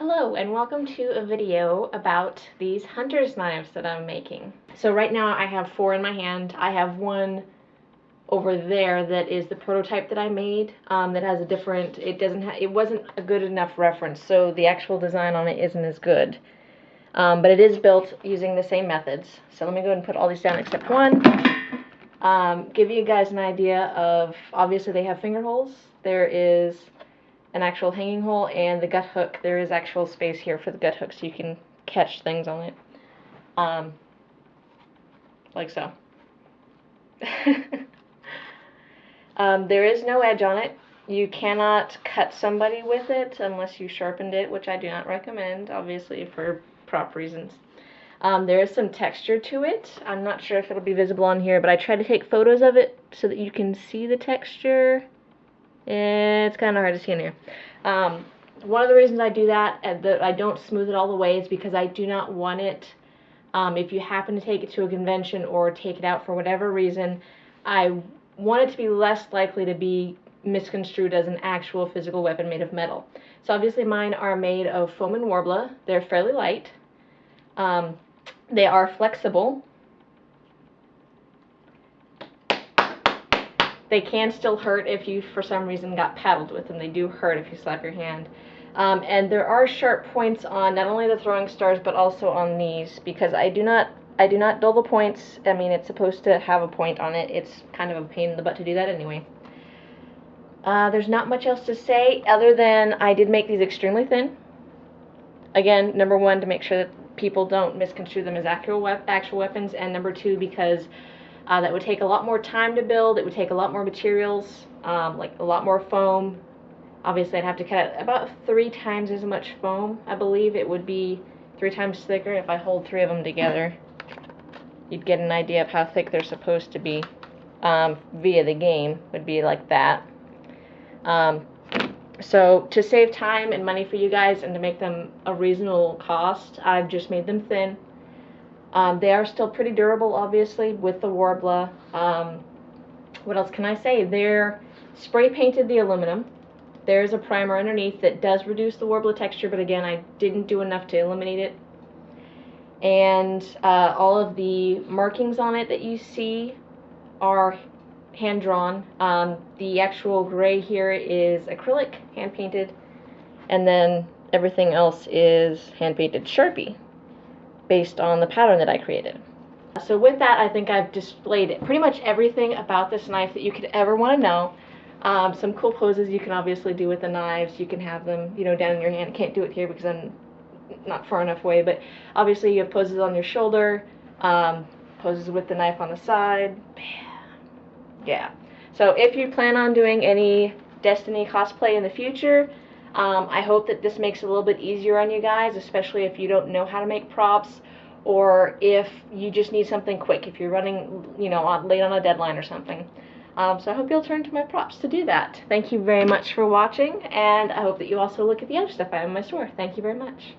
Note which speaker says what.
Speaker 1: Hello and welcome to a video about these hunter's knives that I'm making. So right now I have 4 in my hand. I have one over there that is the prototype that I made that has a different, it wasn't a good enough reference, so the actual design on it isn't as good. But it is built using the same methods. So let me go ahead and put all these down except one. Give you guys an idea of, obviously they have finger holes. There is an actual hanging hole, and the gut hook, there is actual space here for the gut hook so you can catch things on it. Like so. There is no edge on it. You cannot cut somebody with it unless you sharpened it, which I do not recommend, obviously, for prop reasons. There is some texture to it. I'm not sure if it'll be visible on here, but I tried to take photos of it so that you can see the texture. It's kind of hard to see in here. One of the reasons I do that I don't smooth it all the way, is because I do not want it, if you happen to take it to a convention or take it out for whatever reason, I want it to be less likely to be misconstrued as an actual physical weapon made of metal. So obviously mine are made of foam and warbler. They're fairly light. They are flexible. They can still hurt if you, for some reason, got paddled with them. They do hurt if you slap your hand. And there are sharp points on not only the throwing stars, but also on these, because I do not dull the points. I mean, it's supposed to have a point on it. It's kind of a pain in the butt to do that anyway. There's not much else to say other than I did make these extremely thin. Again, number one, to make sure that people don't misconstrue them as actual weapons, and number two, because that would take a lot more time to build. It would take a lot more materials, like a lot more foam. Obviously, I'd have to cut out about 3 times as much foam. I believe it would be 3 times thicker if I hold 3 of them together. You'd get an idea of how thick they're supposed to be via the game. Would be like that. So to save time and money for you guys and to make them a reasonable cost, I've just made them thin. They are still pretty durable, obviously, with the warbler. What else can I say? They're spray painted the aluminum. There's a primer underneath that does reduce the warbler texture, but again, I didn't do enough to eliminate it. And all of the markings on it that you see are hand-drawn. The actual gray here is acrylic, hand-painted, and then everything else is hand-painted Sharpie, based on the pattern that I created. So with that, I think I've displayed pretty much everything about this knife that you could ever want to know. Some cool poses you can obviously do with the knives. You can have them, you know, down in your hand. I can't do it here because I'm not far enough away, but obviously you have poses on your shoulder, poses with the knife on the side. Yeah. So if you plan on doing any Destiny cosplay in the future, I hope that this makes it a little bit easier on you guys, especially if you don't know how to make props, or if you just need something quick, if you're running, you know, late on a deadline or something. So I hope you'll turn to my props to do that. Thank you very much for watching, and I hope that you also look at the other stuff I have in my store. Thank you very much.